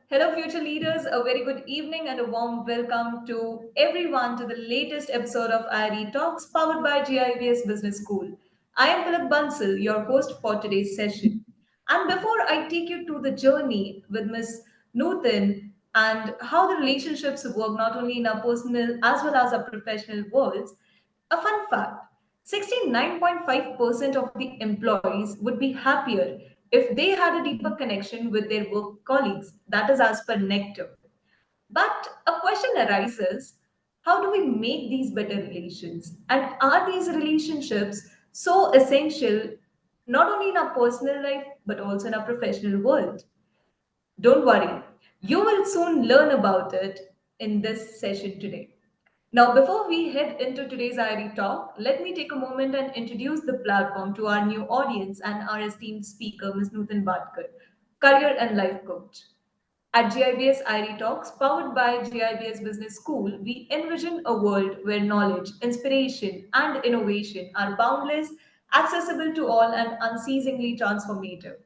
Hello, future leaders. A very good evening and a warm welcome to everyone to the latest episode of IRE Talks powered by GIBS Business School. I am Palak Bansal, your host for today's session. And before I take you to the journey with Ms. Nutan and how the relationships work not only in our personal as well as our professional worlds, a fun fact: 69.5% of the employees would be happier if they had a deeper connection with their work colleagues. That is as per Nectar. But a question arises: how do we make these better relations? And are these relationships so essential not only in our personal life but also in our professional world? Don't worry, you will soon learn about it in this session today. Now, before we head into today's IRE talk, let me take a moment and introduce the platform to our new audience and our esteemed speaker, Ms.Nutan Baadkar, career and life coach. At GIBS IRE Talks, powered by GIBS Business School, we envision a world where knowledge, inspiration, and innovation are boundless, accessible to all, and unceasingly transformative.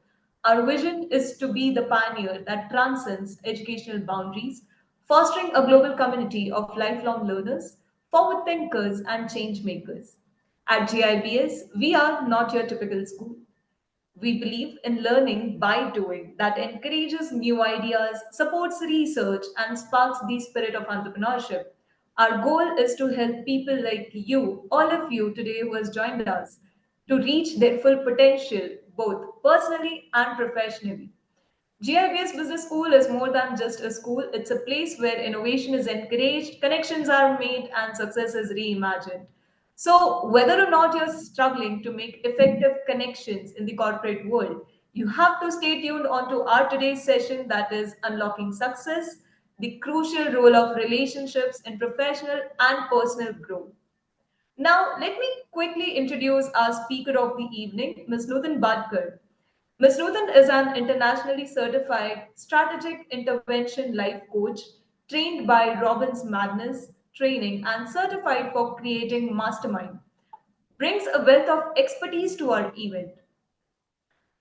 Our vision is to be the pioneer that transcends educational boundaries, fostering a global community of lifelong learners, forward thinkers, and change makers. At GIBS, we are not your typical school. We believe in learning by doing that encourages new ideas, supports research, and sparks the spirit of entrepreneurship. Our goal is to help people like you, all of you today who has joined us, to reach their full potential, both personally and professionally. GIBS Business School is more than just a school, it's a place where innovation is encouraged, connections are made, and success is reimagined. So, whether or not you're struggling to make effective connections in the corporate world, you have to stay tuned onto our today's session, that is Unlocking Success, the crucial role of relationships in professional and personal growth. Now, let me quickly introduce our speaker of the evening, Ms. Nutan Baadkar. Ms. Nutan is an internationally certified strategic intervention life coach trained by Robbins Madness Training and certified for creating mastermind. Brings a wealth of expertise to our event.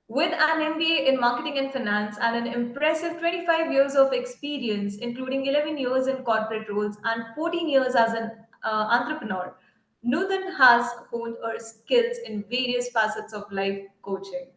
With an MBA in marketing and finance and an impressive 25 years of experience, including 11 years in corporate roles and 14 years as an entrepreneur, Nutan has honed her skills in various facets of life coaching.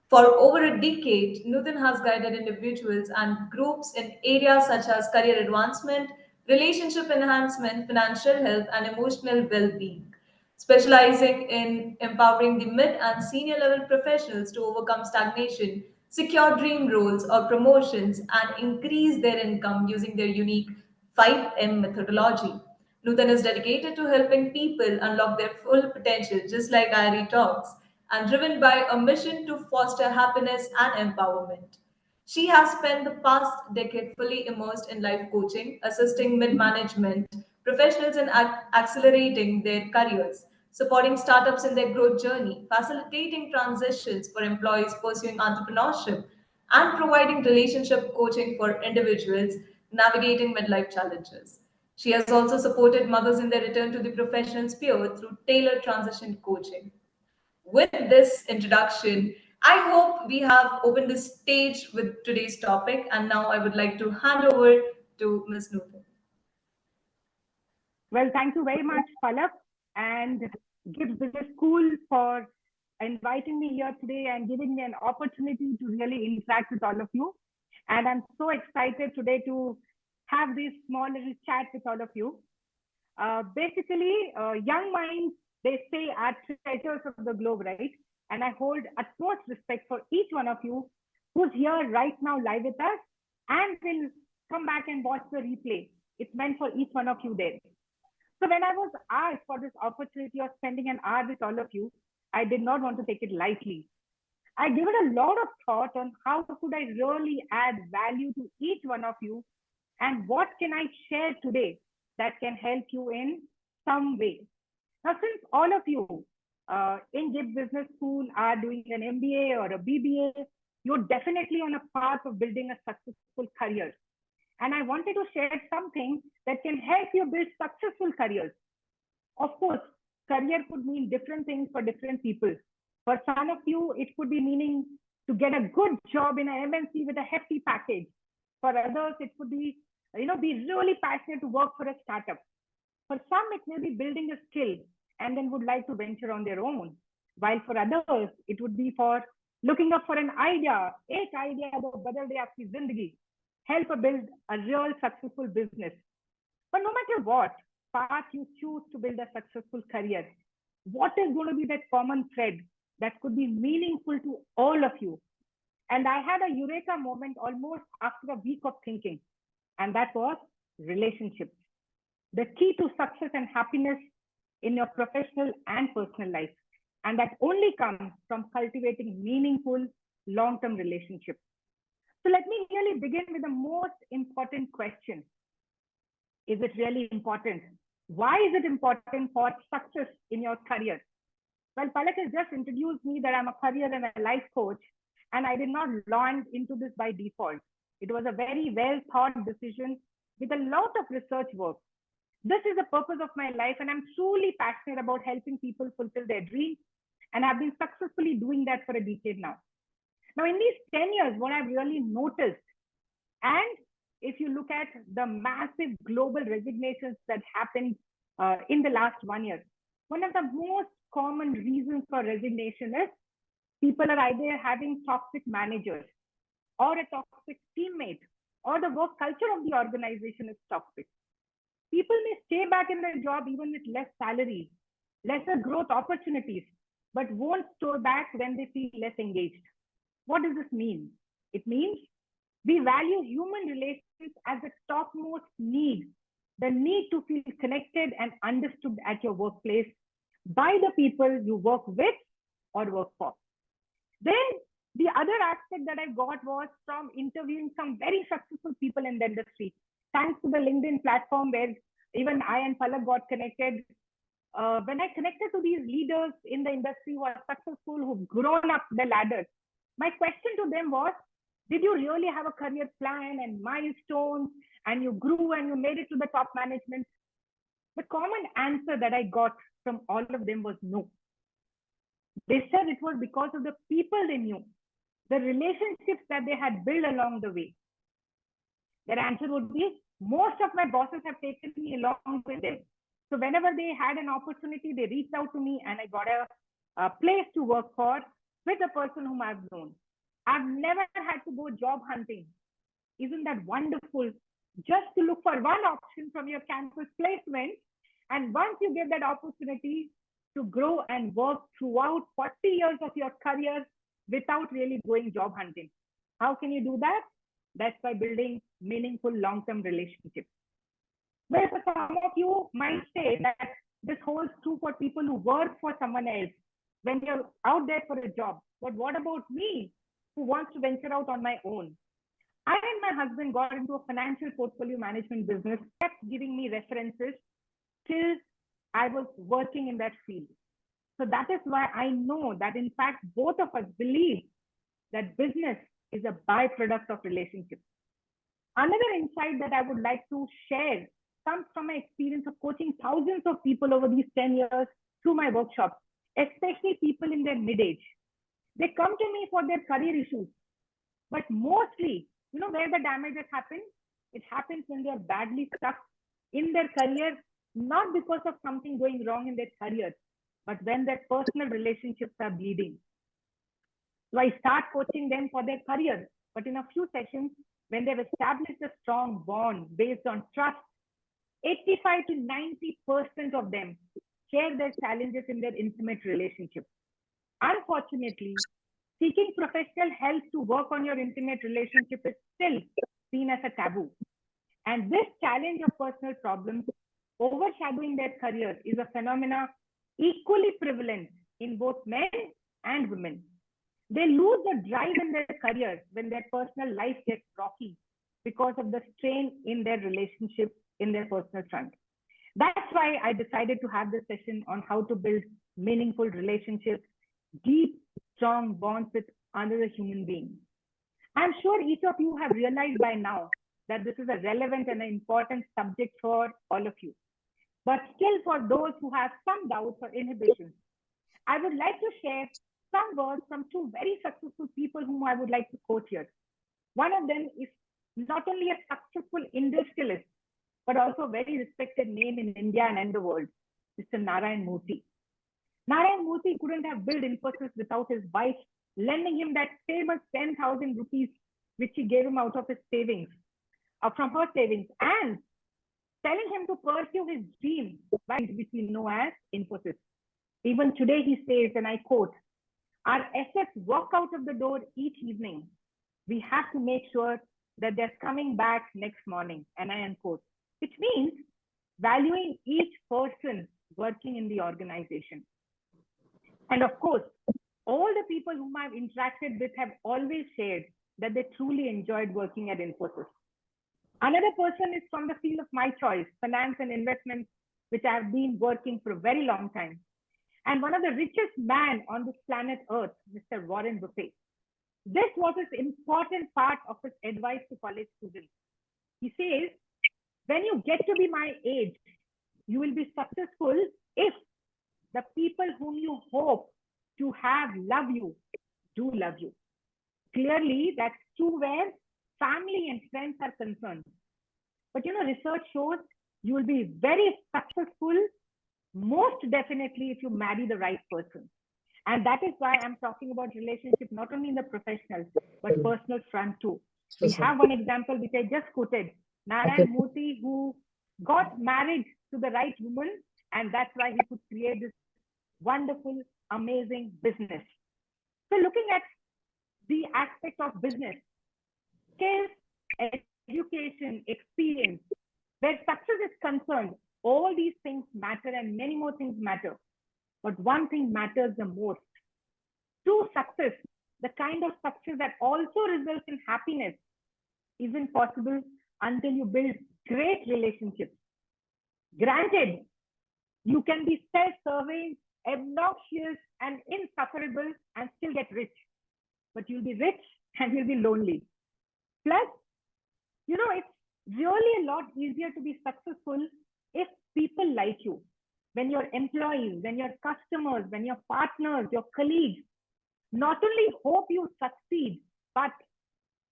For over a decade, Nutan has guided individuals and groups in areas such as career advancement, relationship enhancement, financial health, and emotional well being, specializing in empowering the mid and senior level professionals to overcome stagnation, secure dream roles or promotions, and increase their income using their unique 5M methodology. Nutan is dedicated to helping people unlock their full potential, just like Irie talks, and driven by a mission to foster happiness and empowerment. She has spent the past decade fully immersed in life coaching, assisting mid management professionals in accelerating their careers, supporting startups in their growth journey, facilitating transitions for employees pursuing entrepreneurship, and providing relationship coaching for individuals navigating midlife challenges. She has also supported mothers in their return to the professional sphere through tailored transition coaching. With this introduction, I hope we have opened the stage with today's topic, and now I would like to hand over to Ms. Nutan. Well, thank you very much, Palak, and GIBS Business School for inviting me here today and giving me an opportunity to really interact with all of you. And I'm so excited today to have this small little chat with all of you. Basically, young minds, they say, are treasures of the globe, right? And I hold utmost respect for each one of you who's here right now live with us and will come back and watch the replay. It's meant for each one of you there. So when I was asked for this opportunity of spending an hour with all of you, I did not want to take it lightly. I gave it a lot of thought on how could I really add value to each one of you and what can I share today that can help you in some way. Now, since all of you in GIBS Business School are doing an MBA or a BBA, you're definitely on a path of building a successful career. And I wanted to share something that can help you build successful careers. Of course, career could mean different things for different people. For some of you, it could be meaning to get a good job in an MNC with a hefty package. For others, it could be, be really passionate to work for a startup. For some, it may be building a skill and then would like to venture on their own. While for others, it would be for looking up for an idea, एक idea जो बदल दे आपकी जिंदगी, help build a real successful business. But no matter what path you choose to build a successful career, what is going to be that common thread that could be meaningful to all of you? And I had a eureka moment almost after a week of thinking, and that was relationships. The key to success and happiness in your professional and personal life. And that only comes from cultivating meaningful long-term relationships. So let me really begin with the most important question. Is it really important? Why is it important for success in your career? Well, Palak has just introduced me that I'm a career and a life coach, and I did not land into this by default. It was a very well thought decision with a lot of research work. This is the purpose of my life, and I'm truly passionate about helping people fulfill their dreams, and I've been successfully doing that for a decade now. Now, in these 10 years, what I've really noticed, and if you look at the massive global resignations that happened in the last 1 year, one of the most common reasons for resignation is people are either having toxic managers or a toxic teammate, or the work culture of the organization is toxic. People may stay back in their job even with less salary, lesser growth opportunities, but won't stay back when they feel less engaged. What does this mean? It means we value human relations as a topmost need, the need to feel connected and understood at your workplace by the people you work with or work for. Then the other aspect that I got was from interviewing some very successful people in the industry. Thanks to the LinkedIn platform where even I and Palak got connected. When I connected to these leaders in the industry who are successful, who've grown up the ladder, my question to them was, did you really have a career plan and milestones, and you grew and you made it to the top management? The common answer that I got from all of them was no. They said it was because of the people they knew, the relationships that they had built along the way. Their answer would be, most of my bosses have taken me along with them. So whenever they had an opportunity, they reached out to me and I got a place to work for with a person whom I've known. I've never had to go job hunting. Isn't that wonderful? Just to look for one option from your campus placement. And once you get that opportunity to grow and work throughout 40 years of your career without really going job hunting. How can you do that? That's by building meaningful long-term relationships. Whereas some of you might say that this holds true for people who work for someone else when they're out there for a job. But what about me who wants to venture out on my own? I and my husband got into a financial portfolio management business, kept giving me references till I was working in that field. So that is why I know that in fact, both of us believe that business is a byproduct of relationships. Another insight that I would like to share comes from my experience of coaching thousands of people over these 10 years through my workshops, especially people in their mid-age. They come to me for their career issues, but mostly, where the damage has happened? It happens when they are badly stuck in their career, not because of something going wrong in their career, but when their personal relationships are bleeding. So I start coaching them for their career, but in a few sessions, when they've established a strong bond based on trust, 85 to 90% of them share their challenges in their intimate relationships. Unfortunately, seeking professional help to work on your intimate relationship is still seen as a taboo. And this challenge of personal problems overshadowing their career is a phenomena equally prevalent in both men and women. They lose the drive in their career when their personal life gets rocky because of the strain in their relationship in their personal front. That's why I decided to have this session on how to build meaningful relationships, deep, strong bonds with another human being. I'm sure each of you have realized by now that this is a relevant and an important subject for all of you. But still, for those who have some doubts or inhibitions, I would like to share some words from two very successful people whom I would like to quote here. One of them is not only a successful industrialist, but also a very respected name in India and the world, Mr. Narayan Murthy. Narayan Murthy couldn't have built Infosys without his wife lending him that famous 10,000 rupees, which he gave him out of his savings, from her savings, and telling him to pursue his dream, which we know as Infosys. Even today he says, and I quote, "Our assets walk out of the door each evening. We have to make sure that they're coming back next morning," and I unquote, which means valuing each person working in the organization. And of course, all the people whom I've interacted with have always shared that they truly enjoyed working at Infosys. Another person is from the field of my choice, finance and investments, which I've been working for a very long time. And one of the richest men on this planet Earth, Mr. Warren Buffett. This was his important part of his advice to college students. He says, when you get to be my age, you will be successful if the people whom you hope to have love you do love you. Clearly, that's true where family and friends are concerned. But research shows you will be very successful, most definitely, if you marry the right person. And that is why I'm talking about relationship, not only in the professional, but personal front too. We have one example which I just quoted, Narayan Murthy, who got married to the right woman, and that's why he could create this wonderful, amazing business. So looking at the aspect of business, skills, education, experience, where success is concerned, all these things matter and many more things matter. But one thing matters the most. True success, the kind of success that also results in happiness, isn't possible until you build great relationships. Granted, you can be self-serving, obnoxious, and insufferable and still get rich. But you'll be rich and you'll be lonely. Plus, it's really a lot easier to be successful if people like you. When your employees, when your customers, when your partners, your colleagues, not only hope you succeed, but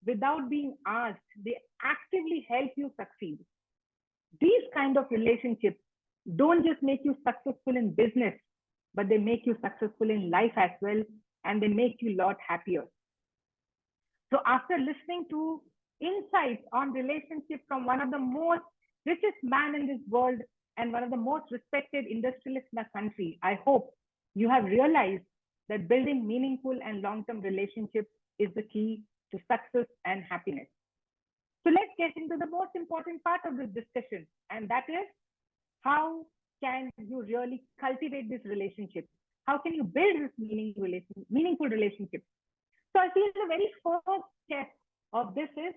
without being asked, they actively help you succeed. These kind of relationships don't just make you successful in business, but they make you successful in life as well, and they make you a lot happier. So after listening to insights on relationships from one of the most richest man in this world and one of the most respected industrialists in the country, I hope you have realized that building meaningful and long-term relationships is the key to success and happiness. So let's get into the most important part of this discussion, and that is, how can you really cultivate this relationship? How can you build this meaningful relationship? So I feel the very first step of this is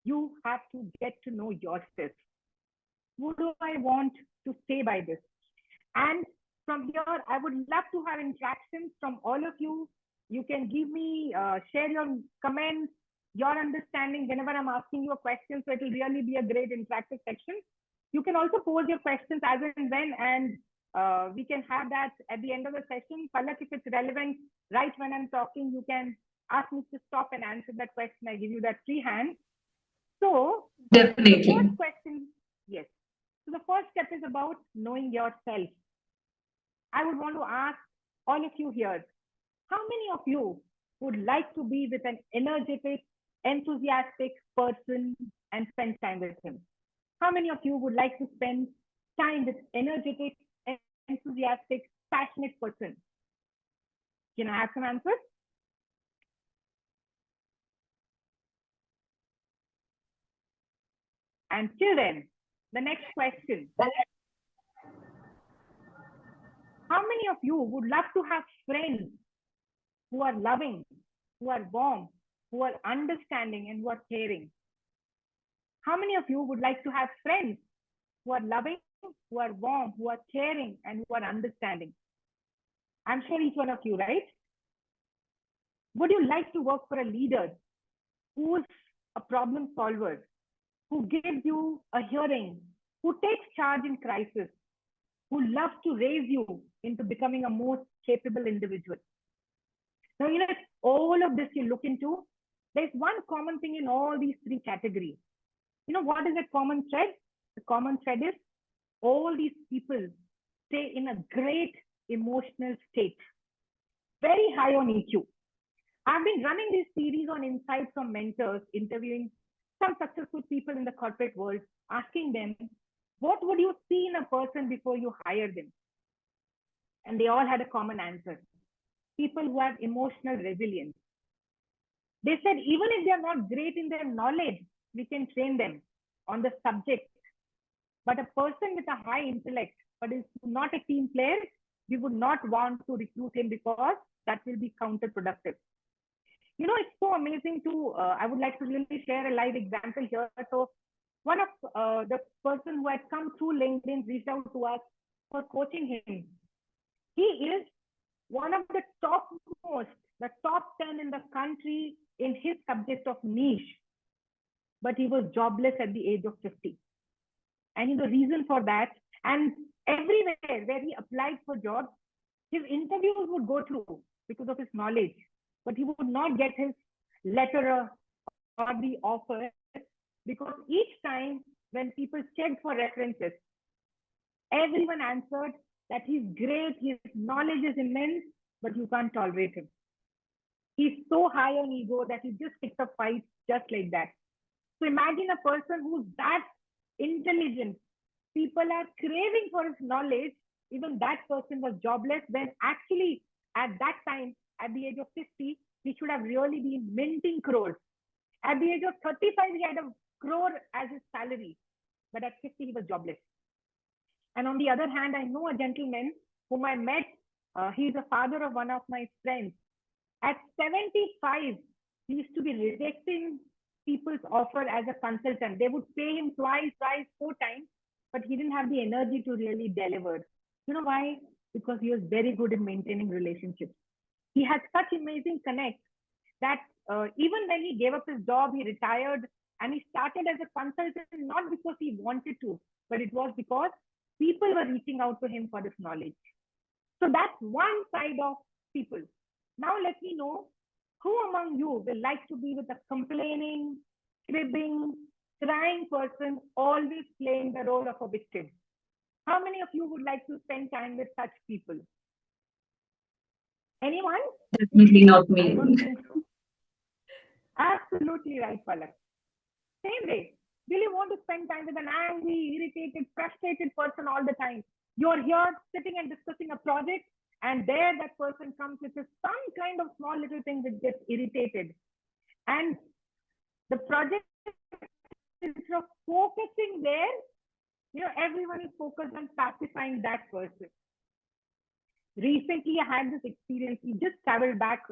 you have to get to know yourself. Who do I want to stay by this? And from here, I would love to have interactions from all of you. You can give me, share your comments, your understanding whenever I'm asking you a question. So it will really be a great interactive section. You can also pose your questions as and when, and we can have that at the end of the session. Palak, if it's relevant, right when I'm talking, you can ask me to stop and answer that question. I give you that free hand. So Definitely. the first question, yes. So the first step is about knowing yourself. I would want to ask all of you here, how many of you would like to be with an energetic, enthusiastic person and spend time with him? How many of you would like to spend time with energetic, enthusiastic, passionate person? Can I have some answers? And till then, the next question. How many of you would love to have friends who are loving, who are warm, who are understanding, and who are caring? How many of you would like to have friends who are loving, who are warm, who are caring, and who are understanding? I'm sure each one of you, right? Would you like to work for a leader who's a problem solver, who gives you a hearing, who takes charge in crisis, who loves to raise you into becoming a more capable individual? Now, if all of this you look into, There's one common thing in all these three categories. You know what is a common thread? The common thread is all these people stay in a great emotional state, very high on EQ. I've been running this series on insights from mentors, interviewing some successful people in the corporate world, asking them, what would you see in a person before you hire them? And they all had a common answer. People who have emotional resilience. They said, even if they're not great in their knowledge, we can train them on the subject. But a person with a high intellect, but is not a team player, we would not want to recruit him because that will be counterproductive. You know, it's so amazing to, I would like to really share a live example here. So one of the person who had come through LinkedIn reached out to us for coaching him. He is one of the topmost, the top 10 in the country in his subject of niche, but he was jobless at the age of 50. And the reason for that, and everywhere where he applied for jobs, his interviews would go through because of his knowledge, but he would not get his letter or the offer because each time when people checked for references, everyone answered that he's great, his knowledge is immense, but you can't tolerate him. He's so high on ego that he just picks up fights just like that. So imagine a person who's that intelligent. People are craving for his knowledge. Even that person was jobless when actually at that time, at the age of 50, he should have really been minting crores. At the age of 35, he had a crore as his salary. But at 50, he was jobless. And on the other hand, I know a gentleman whom I met. He's the father of one of my friends. At 75, he used to be rejecting people's offer as a consultant. They would pay him twice, thrice, four times, but he didn't have the energy to really deliver. You know why? Because he was very good in maintaining relationships. He had such amazing connect that even when he gave up his job, he retired and he started as a consultant, not because he wanted to, but it was because people were reaching out to him for this knowledge. So that's one side of people. Now let me know who among you will like to be with a complaining, cribbing, crying person, always playing the role of a victim. How many of you would like to spend time with such people? Anyone? Definitely not I me. don't think so. Absolutely right, Palak. Same way. Will you want to spend time with an angry, irritated, frustrated person all the time? You're here sitting and discussing a project, and there that person comes with some kind of small little thing that gets irritated. And the project, instead of focusing there, everyone is focused on pacifying that person. Recently, I had this experience. We just traveled back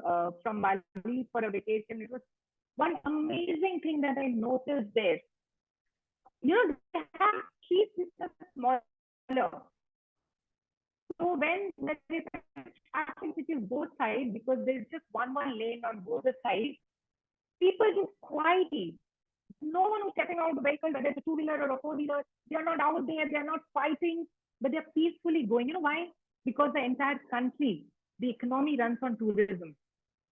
from Bali for a vacation. It was one amazing thing that I noticed there. They have streets which are smaller. So when there is traffic which is both sides, because there's just one lane on both the sides, people just quietly, no one who's stepping out of the vehicle, whether it's a two-wheeler or a four-wheeler, they're not out there, they're not fighting, but they're peacefully going. You know why? Because the entire country, the economy runs on tourism.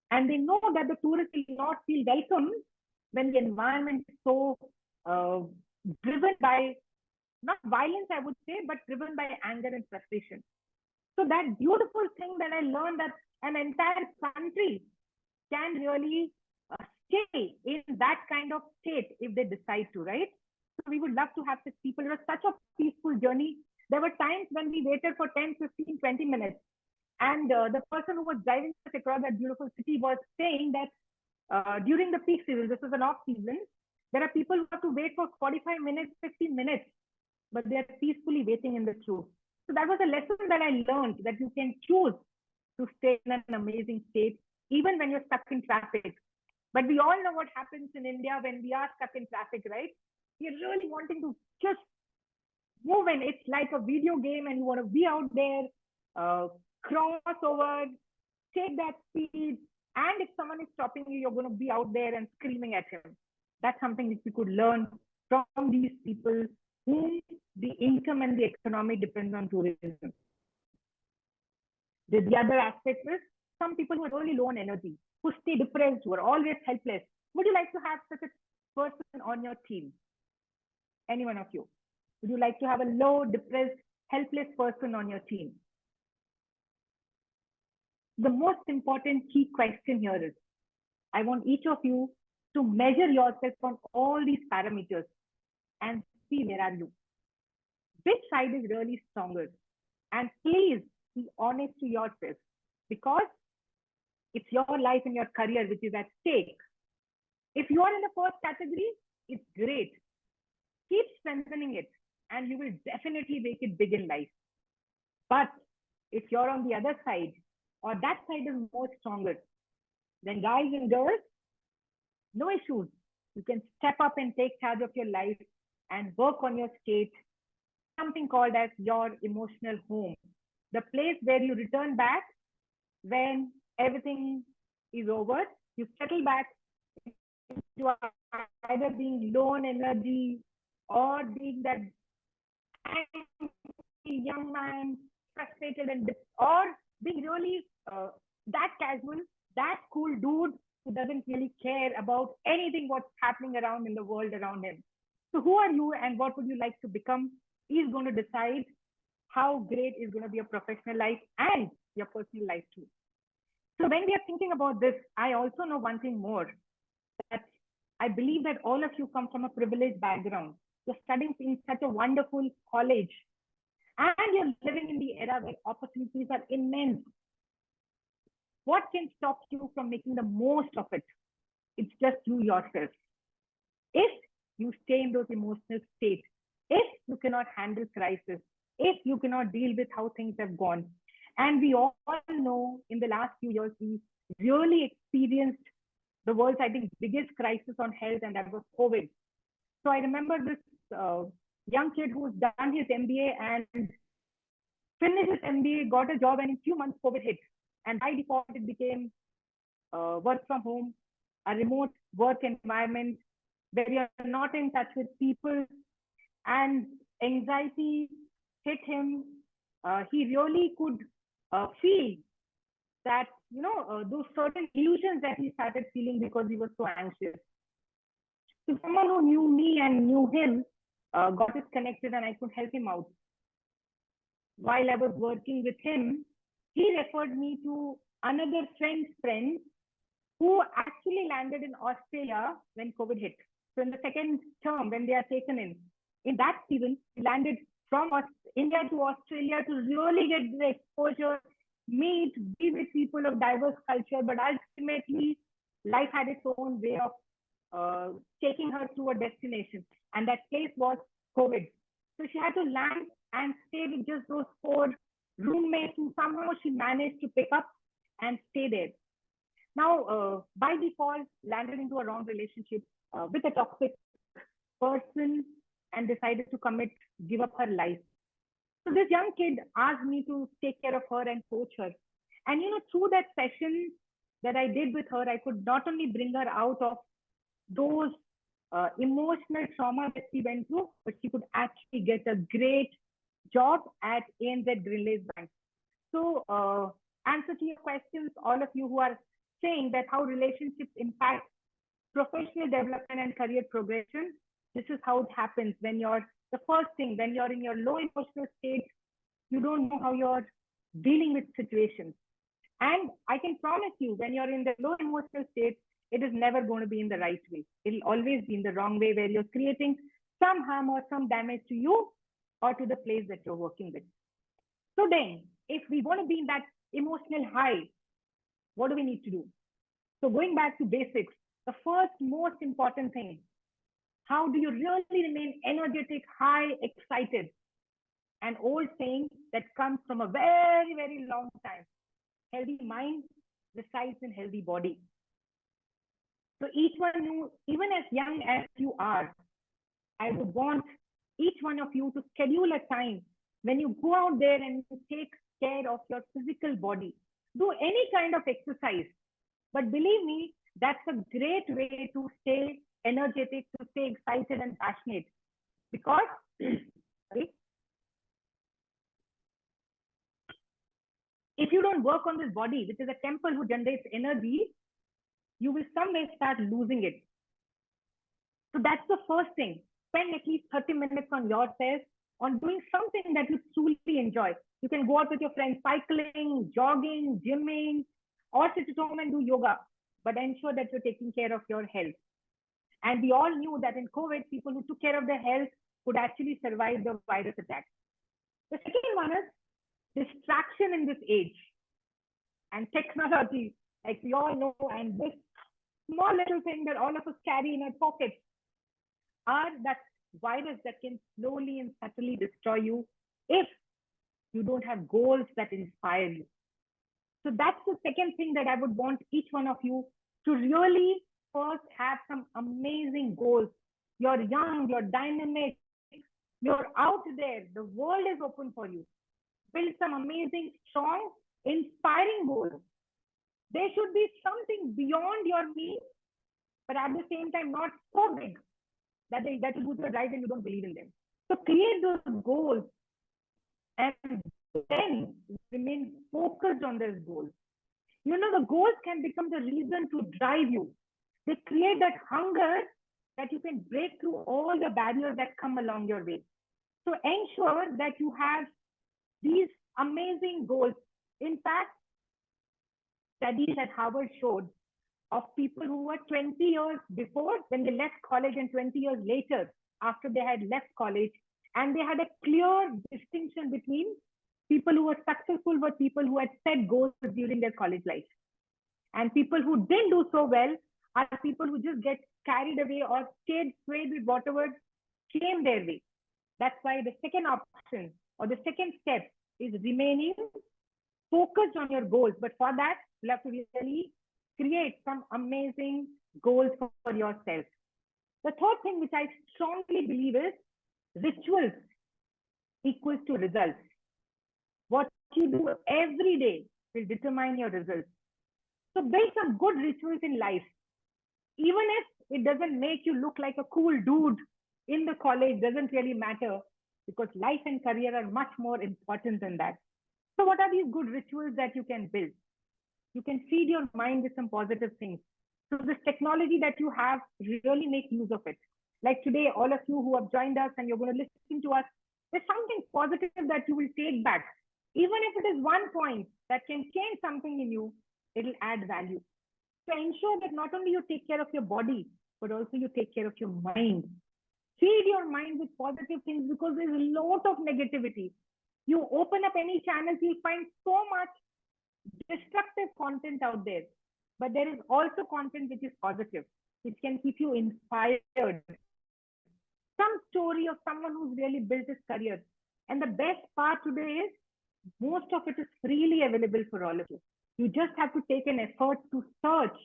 And they know that the tourists will not feel welcome when the environment is so driven by, not violence, I would say, but driven by anger and frustration. So that beautiful thing that I learned, that an entire country can really stay in that kind of state if they decide to, right? So we would love to have such people. It was such a peaceful journey. There were times when we waited for 10, 15, 20 minutes. And the person who was driving us across that beautiful city was saying that during the peak season, this is an off season, there are people who have to wait for 45 minutes, 15 minutes, but they are peacefully waiting in the queue. So that was a lesson that I learned, that you can choose to stay in an amazing state, even when you're stuck in traffic. But we all know what happens in India when we are stuck in traffic, right? You're really wanting to just move in. It's like a video game and you want to be out there, cross over, take that speed. And if someone is stopping you, you're going to be out there and screaming at him. That's something that we could learn from these people whom the income and the economy depends on tourism. The other aspect is some people who are really low on energy, who stay depressed, who are always helpless. Would you like to have such a person on your team? Any one of you? Would you like to have a low, depressed, helpless person on your team? The most important key question here is, I want each of you to measure yourself on all these parameters and see where are you. Which side is really stronger? And please be honest to yourself, because it's your life and your career which is at stake. If you are in the first category, it's great. Keep strengthening it and you will definitely make it big in life. But if you're on the other side, or that side is more stronger, then guys and girls, no issues. You can step up and take charge of your life and work on your state, something called as your emotional home, the place where you return back when everything is over. You settle back into either being low on energy or being that young man, frustrated and or being really that casual, that cool dude who doesn't really care about anything what's happening around in the world around him. So who are you and what would you like to become is going to decide how great is going to be your professional life and your personal life too. So when we are thinking about this, I also know one thing more, that I believe that all of you come from a privileged background. You're studying in such a wonderful college and you're living in the era where opportunities are immense. What can stop you from making the most of it? It's just you yourself. If you stay in those emotional states, if you cannot handle crisis, if you cannot deal with how things have gone, and we all know in the last few years, we really experienced the world's, I think, biggest crisis on health, and that was COVID. So I remember this young kid who's done his MBA and finished his MBA, got a job, and in a few months, COVID hit. And by default, it became work from home, a remote work environment where you're not in touch with people, and anxiety hit him. He really could feel that, those certain illusions that he started feeling because he was so anxious. So someone who knew me and knew him got us connected and I could help him out. While I was working with him, he referred me to another friend's friend who actually landed in Australia when COVID hit. So in the second term, when they are taken in that season, he landed from India to Australia to really get the exposure, meet, be with people of diverse culture, but ultimately life had its own way of taking her to a destination. And that place was COVID. So she had to land and stay with just those 4 roommates who somehow she managed to pick up and stay there. Now, by default, landed into a wrong relationship with a toxic person and decided to give up her life. So this young kid asked me to take care of her and coach her. And, through that session that I did with her, I could not only bring her out of those emotional trauma that she went through, but she could actually get a great job at ANZ Greenlace Bank. So, answer to your questions, all of you who are saying that how relationships impact professional development and career progression, this is how it happens when you're the first thing, when you're in your low emotional state, you don't know how you're dealing with situations. And I can promise you, when you're in the low emotional state, it is never going to be in the right way. It'll always be in the wrong way, where you're creating some harm or some damage to you or to the place that you're working with. So then, if we want to be in that emotional high, what do we need to do? So going back to basics, the first most important thing, how do you really remain energetic, high, excited? An old saying that comes from a very, very long time. Healthy mind resides in healthy body. So each one, you, even as young as you are, I would want each one of you to schedule a time when you go out there and you take care of your physical body. Do any kind of exercise. But believe me, that's a great way to stay energetic, to stay excited and passionate. Because, sorry, if you don't work on this body, which is a temple who generates energy, you will somewhere start losing it. So that's the first thing. Spend at least 30 minutes on yourself, on doing something that you truly enjoy. You can go out with your friends, cycling, jogging, gymming, or sit at home and do yoga. But ensure that you're taking care of your health. And we all knew that in COVID, people who took care of their health could actually survive the virus attack. The second one is distraction in this age and technology, like we all know, and this small little thing that all of us carry in our pockets are that virus that can slowly and subtly destroy you if you don't have goals that inspire you. So that's the second thing that I would want each one of you to really first have some amazing goals. You're young, you're dynamic, you're out there, the world is open for you. Build some amazing, strong, inspiring goals. There should be something beyond your means, but at the same time, not so big that you put your right and you don't believe in them. So create those goals and then remain focused on those goals. You know, the goals can become the reason to drive you. They create that hunger that you can break through all the barriers that come along your way. So ensure that you have these amazing goals. In fact, studies at Harvard showed of people who were 20 years before when they left college and 20 years later after they had left college, and they had a clear distinction between people who were successful were people who had set goals during their college life. And people who didn't do so well are people who just get carried away or stayed swayed with whatever came their way. That's why the second option or the second step is remaining focused on your goals. But for that, you'll have to really create some amazing goals for yourself. The third thing which I strongly believe is rituals equals to results. What you do every day will determine your results. So build some good rituals in life. Even if it doesn't make you look like a cool dude in the college, doesn't really matter, because life and career are much more important than that. So what are these good rituals that you can build? You can feed your mind with some positive things. So this technology that you have, really make use of it. Like today, all of you who have joined us and you're going to listen to us, there's something positive that you will take back. Even if it is one point that can change something in you, it'll add value. So ensure that not only you take care of your body, but also you take care of your mind. Feed your mind with positive things, because there's a lot of negativity. You open up any channels, you'll find so much destructive content out there. But there is also content which is positive, which can keep you inspired. Some story of someone who's really built his career. And the best part today is most of it is freely available for all of you. You just have to take an effort to search,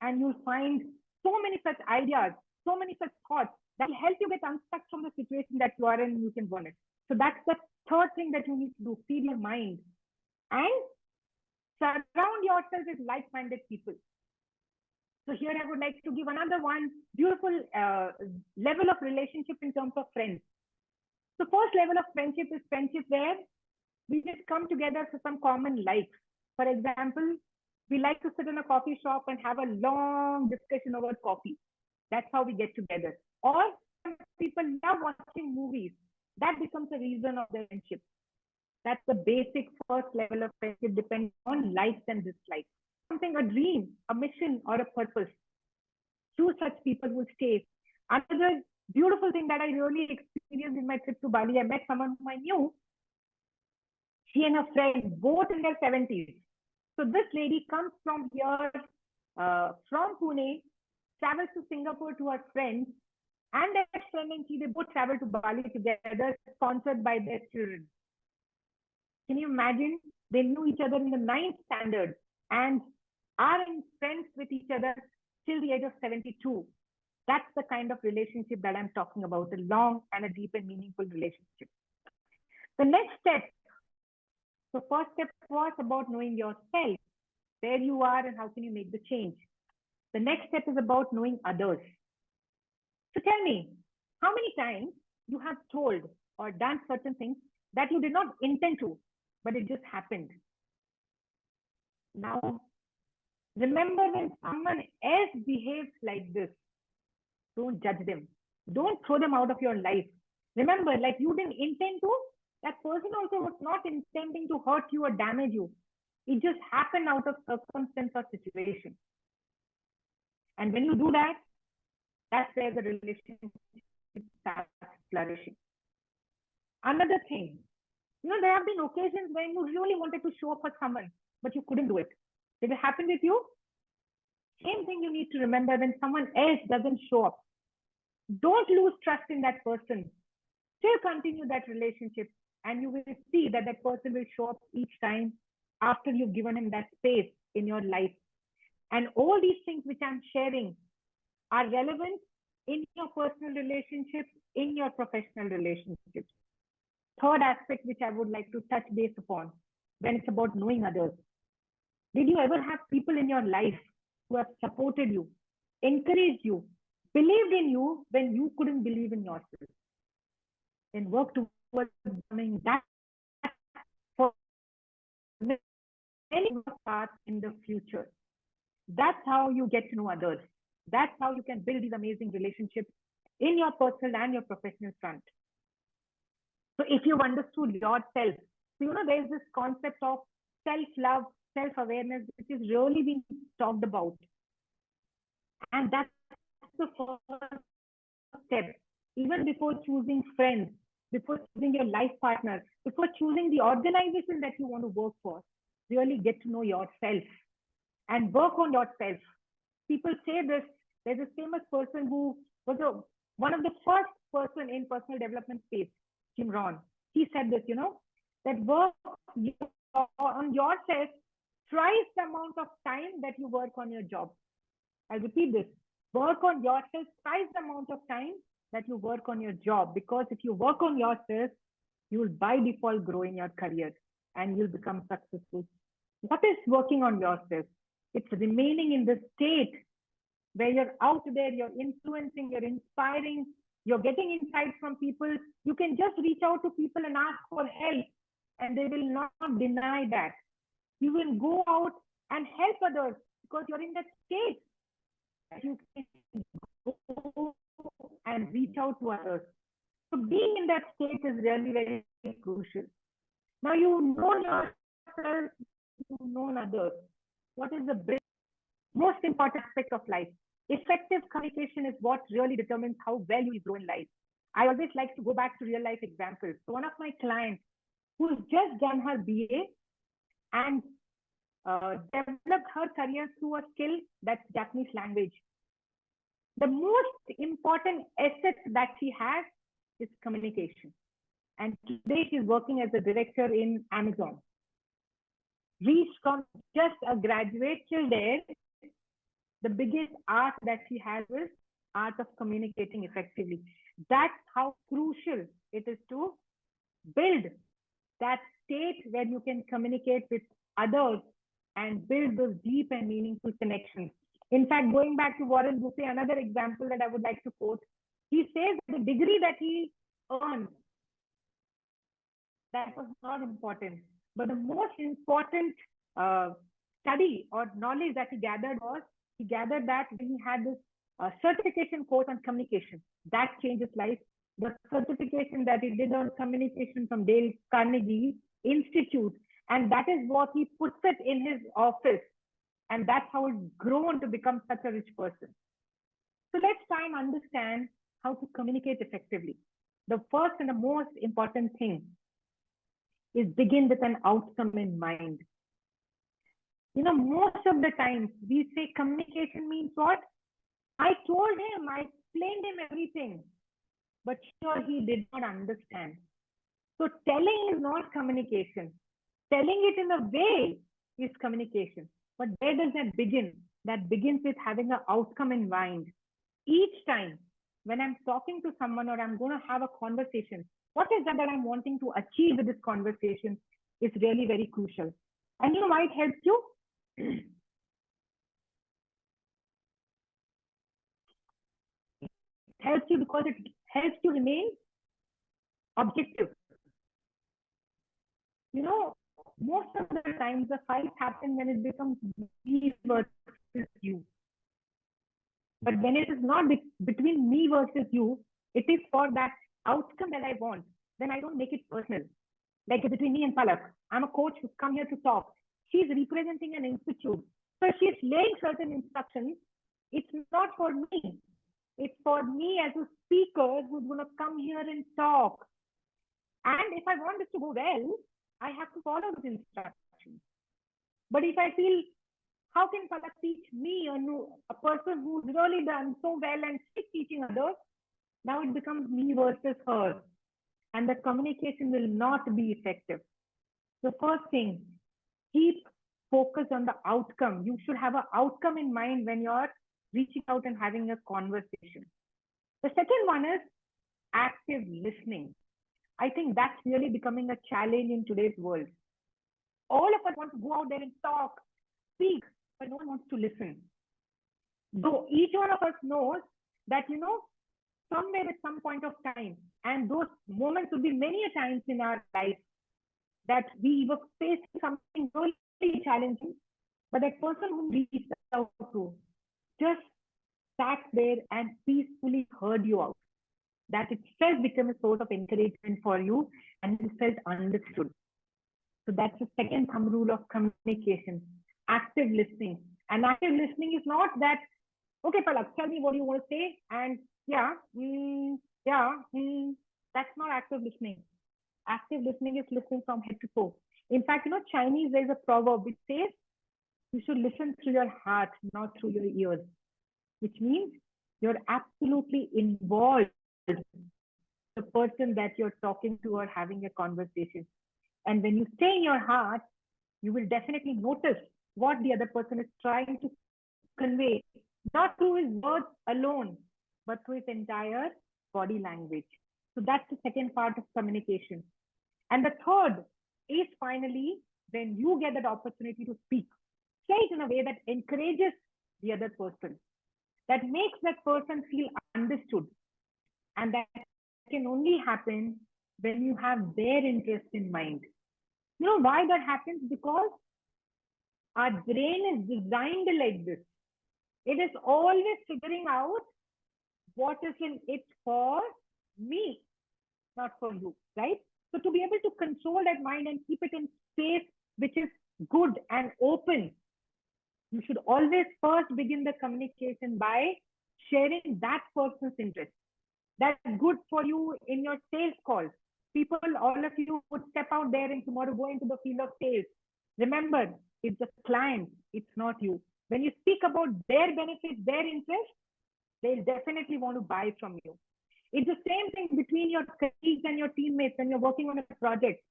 and you'll find so many such ideas, so many such thoughts that will help you get unstuck from the situation that you are in, and you can run it. So that's the third thing that you need to do, feed your mind. And surround yourself with like-minded people. So here I would like to give another one beautiful level of relationship in terms of friends. The first level of friendship is friendship where we just come together for some common likes. For example, we like to sit in a coffee shop and have a long discussion over coffee. That's how we get together. Or people love watching movies. That becomes a reason of their friendship. That's the basic first level of friendship, depending on likes and dislikes. Something, a dream, a mission, or a purpose. Two such people will stay. Another beautiful thing that I really experienced in my trip to Bali, I met someone whom I knew. She and her friend, both in their 70s. So this lady comes from here, from Pune, travels to Singapore to her friends, and their friend and she, they both travel to Bali together, sponsored by their children. Can you imagine? They knew each other in the 9th standard and are friends with each other till the age of 72. That's the kind of relationship that I'm talking about, a long and a deep and meaningful relationship. The next step, so first step was about knowing yourself, where you are and how can you make the change. The next step is about knowing others. So tell me, how many times you have told or done certain things that you did not intend to, but it just happened? Now, Remember, when someone else behaves like this, don't judge them. Don't throw them out of your life. Remember, like you didn't intend to, that person also was not intending to hurt you or damage you. It just happened out of circumstance or situation. And when you do that, that's where the relationship starts flourishing. Another thing, there have been occasions when you really wanted to show up for someone, but you couldn't do it. Did it happen with you? Same thing you need to remember when someone else doesn't show up. Don't lose trust in that person. Still continue that relationship, and you will see that that person will show up each time after you've given him that space in your life. And all these things which I'm sharing are relevant in your personal relationships, in your professional relationships. Third aspect which I would like to touch base upon when it's about knowing others. Did you ever have people in your life who have supported you, encouraged you, believed in you when you couldn't believe in yourself? And work towards becoming that for many paths in the future. That's how you get to know others. That's how you can build these amazing relationships in your personal and your professional front. So if you've understood yourself, so there's this concept of self-love, self-awareness, which is really being talked about. And that's the first step. Even before choosing friends, before choosing your life partner, before choosing the organization that you want to work for, really get to know yourself and work on yourself. People say this. There's a famous person who was one of the first person in personal development space, Jim Rohn. He said this, that work on yourself thrice the amount of time that you work on your job. I'll repeat this. Work on yourself thrice the amount of time that you work on your job. Because if you work on yourself, you will by default grow in your career and you'll become successful. What is working on yourself? It's remaining in the state where you're out there, you're influencing, you're inspiring, you're getting insights from people. You can just reach out to people and ask for help, and they will not deny that. You will go out and help others because you're in that state that you can go and reach out to others. So being in that state is really very crucial. Now you know yourself, you know others. What is the most important aspect of life? Effective communication is what really determines how well you grow in life. I always like to go back to real life examples. So one of my clients who's just done her BA and developed her career through a skill that's Japanese language. The most important asset that she has is communication. And today she's working as a director in Amazon. Reached from just a graduate till there, the biggest art that she has is art of communicating effectively. That's how crucial it is to build that state where you can communicate with others and build those deep and meaningful connections. In fact, going back to Warren Buffett, another example that I would like to quote, he says the degree that he earned, that was not important. But the most important study or knowledge that he gathered was, he gathered that when he had this certification course on communication. That changed his life. The certification that he did on communication from Dale Carnegie Institute. And that is what he puts it in his office. And that's how it's grown to become such a rich person. So let's try and understand how to communicate effectively. The first and the most important thing is begin with an outcome in mind. Most of the times we say communication means what? I told him, I explained him everything, but sure, he did not understand. So telling is not communication. Telling it in a way is communication. But where does that begin? That begins with having an outcome in mind. Each time when I'm talking to someone or I'm going to have a conversation, what is that I'm wanting to achieve with this conversation is really very crucial. And why it helps you? It helps you because it helps you remain objective. most of the times the fights happen when it becomes me versus you. But when it is not between me versus you, it is for that outcome that I want, then I don't make it personal. Like between me and Palak, I'm a coach who's come here to talk. She's representing an institute. So she's laying certain instructions. It's not for me. It's for me as a speaker who's going to come here and talk. And if I want this to go well, I have to follow those instructions. But if I feel, how can Palak teach me, a person who's really done so well and she's teaching others? Now it becomes me versus her. And the communication will not be effective. The first thing, keep focus on the outcome. You should have an outcome in mind when you're reaching out and having a conversation. The second one is active listening. I think that's really becoming a challenge in today's world. All of us want to go out there and talk, speak, but no one wants to listen. Though each one of us knows that, somewhere at some point of time, and those moments will be many a times in our life that we were facing something really challenging, but that person whom we reached out to just sat there and peacefully heard you out. That itself became a source of encouragement for you and you felt understood. So that's the second thumb rule of communication, active listening. And active listening is not that, okay, Palak, tell me what you want to say. And that's not active listening. Active listening is listening from head to toe. In fact, Chinese, there's a proverb which says, you should listen through your heart, not through your ears, which means you're absolutely involved with the person that you're talking to or having a conversation. And when you stay in your heart, you will definitely notice what the other person is trying to convey, not through his words alone, but through his entire body language. So that's the second part of communication. And the third is finally when you get that opportunity to speak, say it in a way that encourages the other person, that makes that person feel understood. And that can only happen when you have their interest in mind. You know why that happens? Because our brain is designed like this. It is always figuring out what is in it for me, not for you, right? So to be able to control that mind and keep it in space which is good and open, you should always first begin the communication by sharing that person's interest. That's good for you in your sales calls. People, all of you would step out there and tomorrow go into the field of sales. Remember, it's the client, it's not you. When you speak about their benefits, their interest, they'll definitely want to buy from you. It's the same thing between your colleagues and your teammates when you're working on a project.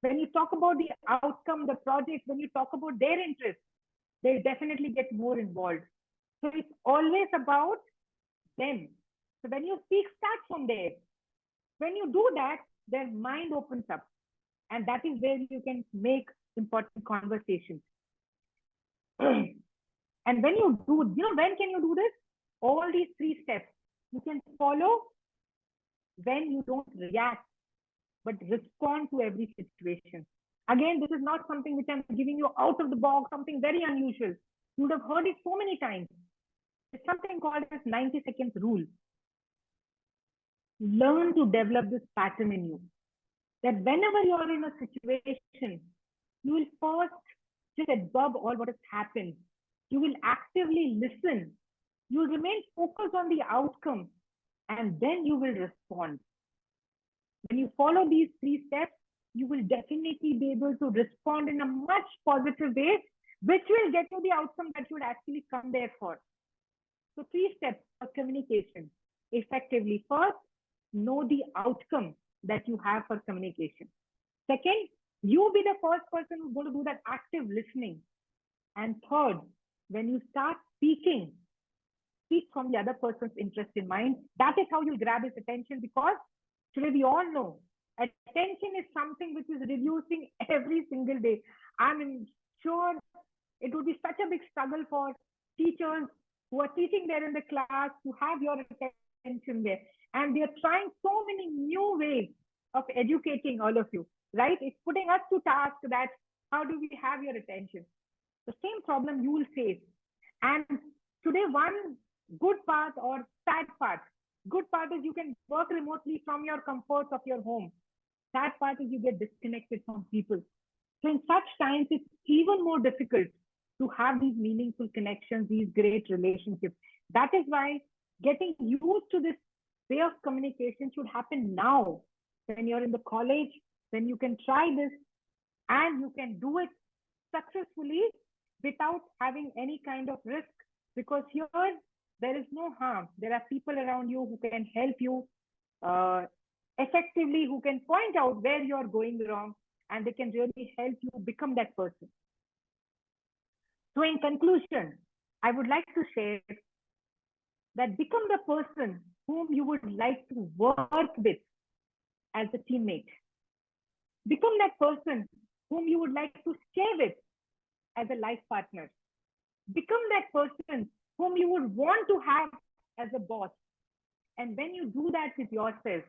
When you talk about the outcome, the project, when you talk about their interest, they'll definitely get more involved. So it's always about them. So when you speak, start from there. When you do that, their mind opens up. And that is where you can make important conversations. And when you do, when can you do this? All these three steps you can follow when you don't react, but respond to every situation. Again, this is not something which I'm giving you out of the box, something very unusual. You would have heard it so many times. It's something called as 90 seconds rule. Learn to develop this pattern in you. That whenever you are in a situation, you will first just absorb all what has happened. You will actively listen. You will remain focused on the outcome, and then you will respond. When you follow these three steps, you will definitely be able to respond in a much positive way, which will get you the outcome that you would actually come there for. So 3 steps for communication effectively. First, know the outcome that you have for communication. Second, you be the first person who's going to do that active listening. And third, when you start speaking, speak from the other person's interest in mind. That is how you'll grab his attention, because today we all know attention is something which is reducing every single day. I'm sure it would be such a big struggle for teachers who are teaching there in the class to have your attention there. And they're trying so many new ways of educating all of you, right? It's putting us to task that How do we have your attention? The same problem you will face. And today, one good part or sad part. Good part is you can work remotely from your comforts of your home. Sad part is you get disconnected from people. So in such times, it's even more difficult to have these meaningful connections, these great relationships. That is why getting used to this way of communication should happen now, when you're in the college, when you can try this and you can do it successfully without having any kind of risk, because here there is no harm. There are people around you who can help you uh, effectively, who can point out where you're going wrong, and they can really help you become that person. So in conclusion, I would like to share that become the person whom you would like to work with as a teammate. Become that person whom you would like to stay with as a life partner. Become that person whom you would want to have as a boss. And when you do that with yourself,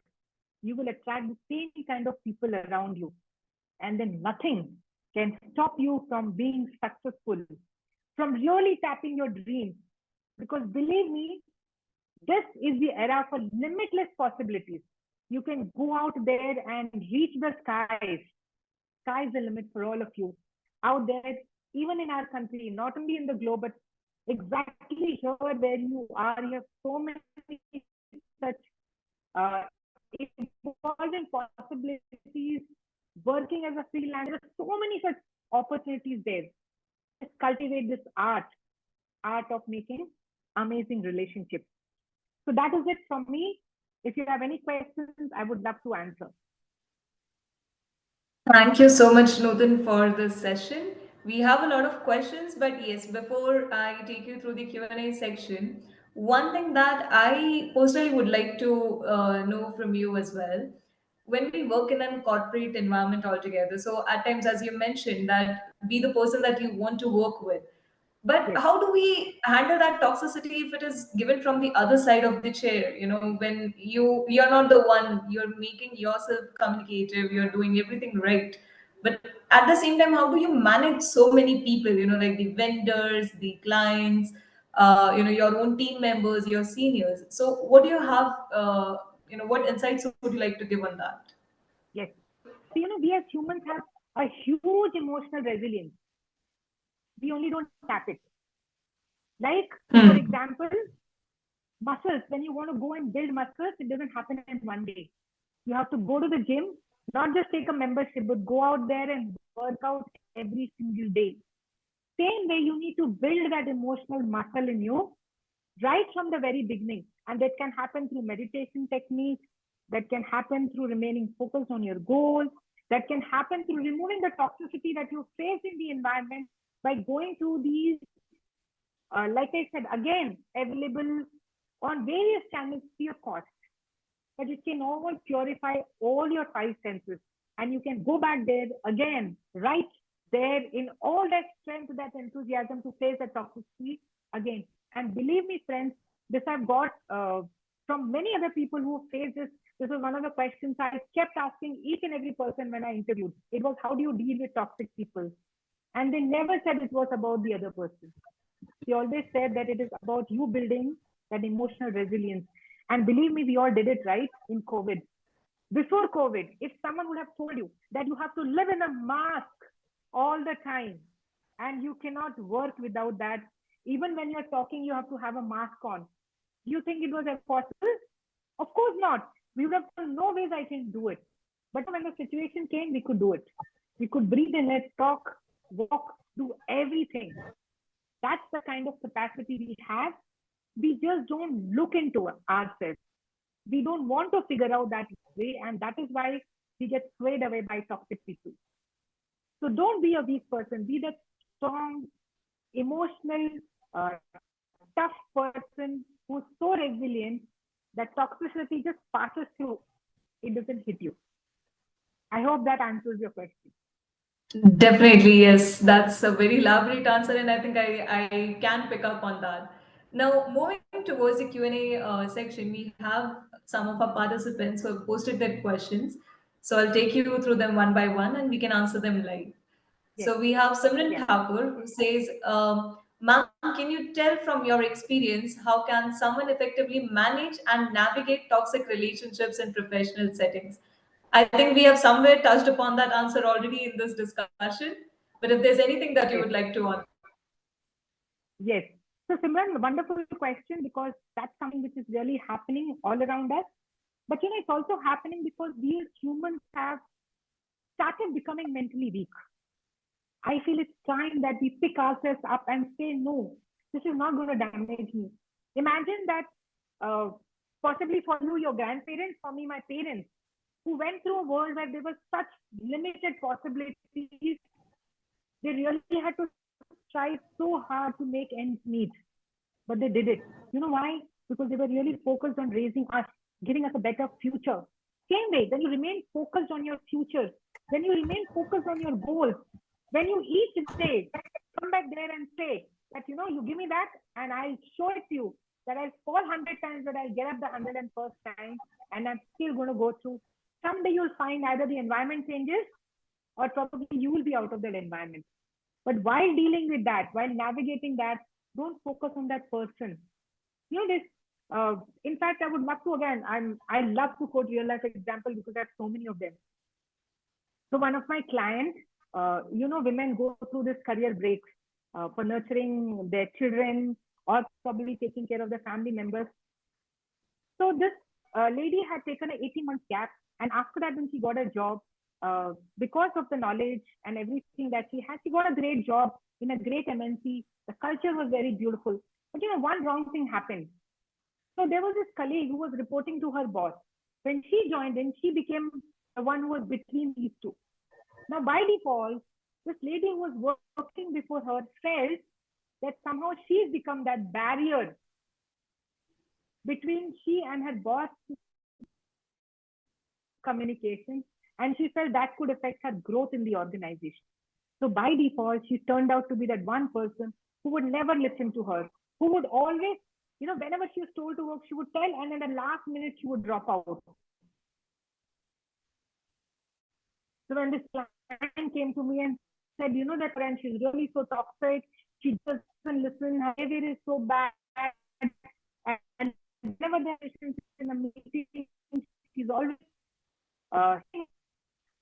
you will attract the same kind of people around you. And then nothing can stop you from being successful, from really tapping your dreams. Because believe me, this is the era for limitless possibilities. You can go out there and reach the skies. Sky's the limit for all of you out there, even in our country, not only in the globe, but exactly here where you are. You have so many such important possibilities working as a freelancer. There are so many such opportunities there. Just cultivate this art of making amazing relationships. So that is it from me. If you have any questions, I would love to answer. Thank you so much, Nutan, for this session. We have a lot of questions, but yes, before I take you through the Q&A section, one thing that I personally would like to know from you as well, when we work in a corporate environment altogether, so at times, as you mentioned, that be the person that you want to work with. But Yes, how do we handle that toxicity if it is given from the other side of the chair? You know, when you're not the one, you're making yourself communicative, you're doing everything right. But at the same time, how do you manage so many people? You know, like the vendors, the clients, your own team members, your seniors. So, what do you have? What insights would you like to give on that? yes. So, we as humans have a huge emotional resilience. We only don't tap it. Like, for Hmm. example, muscles. When you want to go and build muscles, it doesn't happen in one day. You have to go to the gym, not just take a membership, but go out there and work out every single day. Same way, you need to build that emotional muscle in you right from the very beginning. And that can happen through meditation techniques, that can happen through remaining focused on your goals, that can happen through removing the toxicity that you face in the environment by going through these, like I said, again, available on various channels free of cost. But it can all purify all your five senses. And you can go back there again, right there in all that strength, that enthusiasm to face the toxicity again. And believe me, friends, this I've got from many other people who face this. This was one of the questions I kept asking each and every person when I interviewed. It was, how do you deal with toxic people? And they never said it was about the other person. They always said that it is about you building that emotional resilience. And believe me, we all did it right in COVID. Before COVID, if someone would have told you that you have to live in a mask all the time and you cannot work without that, even when you're talking, you have to have a mask on. Do you think it was possible? Of course not. We would have told, no ways I can do it. But when the situation came, we could do it. We could breathe in it, talk, walk, do everything. That's the kind of capacity we have. We just don't look into ourselves. We don't want to figure out that way, and that is why we get swayed away by toxic people. So don't be a weak person. Be that strong, emotional, tough person who's so resilient that toxicity just passes through. It doesn't hit you. I hope that answers your question. Definitely, yes. That's a very elaborate answer, and I think I can pick up on that. Now, moving towards the Q&A section, we have some of our participants who have posted their questions. So I'll take you through them one by one, and we can answer them live. So we have Simran Yes. Thakur who says, Ma'am, can you tell from your experience how can someone effectively manage and navigate toxic relationships in professional settings? I think we have somewhere touched upon that answer already in this discussion. But if there's anything that you would Yes. like to on, Yes. So Simran, wonderful question, because that's something which is really happening all around us. But it's also happening because we as humans have started becoming mentally weak. I feel it's time that we pick ourselves up and say, no, this is not going to damage me. Imagine that uh, possibly for you, your grandparents, for me, my parents, who went through a world where there were such limited possibilities, they really had to try so hard to make ends meet. But they did it. You know why? Because they were really focused on raising us, giving us a better future. Same way, when you remain focused on your future, when you remain focused on your goals, when you each day come back there and say that, you give me that and I'll show it to you that I'll fall 100 times, but I'll get up the 101st time and I'm still going to go through. Someday you'll find either the environment changes or probably you will be out of that environment. But while dealing with that, while navigating that, don't focus on that person. This. In fact, I would love to again. I love to quote real life example because I have so many of them. So one of my clients, women go through this career breaks for nurturing their children or probably taking care of their family members. So this lady had taken an 18-month gap, and after that, when she got a job, because of the knowledge and everything that she had, she got a great job in a great MNC. The culture was very beautiful. But one wrong thing happened. So there was this colleague who was reporting to her boss. When she joined in, she became the one who was between these two. Now, by default, this lady who was working before her felt that somehow she's become that barrier between she and her boss communication, and she felt that could affect her growth in the organization. So by default, she turned out to be that one person who would never listen to her, who would always, whenever she was told to work, she would tell, and in the last minute, she would drop out. So when this client came to me and said, that friend, she's really so toxic, she doesn't listen, her behavior is so bad, and whenever there is in a meeting, she's always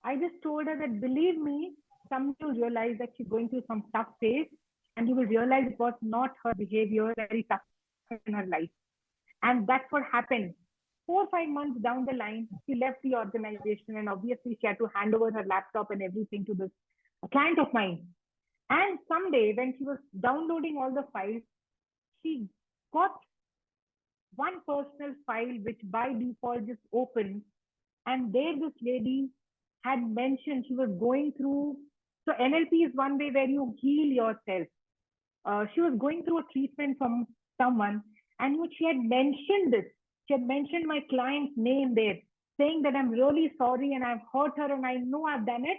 I just told her that, believe me, someday you'll realize that she's going through some tough phase, and you will realize it was not her behavior very tough in her life. And that's what happened. 4 or 5 months down the line, she left the organization, and obviously she had to hand over her laptop and everything to this client of mine. And someday, when she was downloading all the files, she got one personal file which by default just opened, and there this lady had mentioned she was going through. So NLP is one way where you heal yourself. She was going through a treatment from someone, and she had mentioned this. She had mentioned my client's name there, saying that I'm really sorry and I've hurt her and I know I've done it,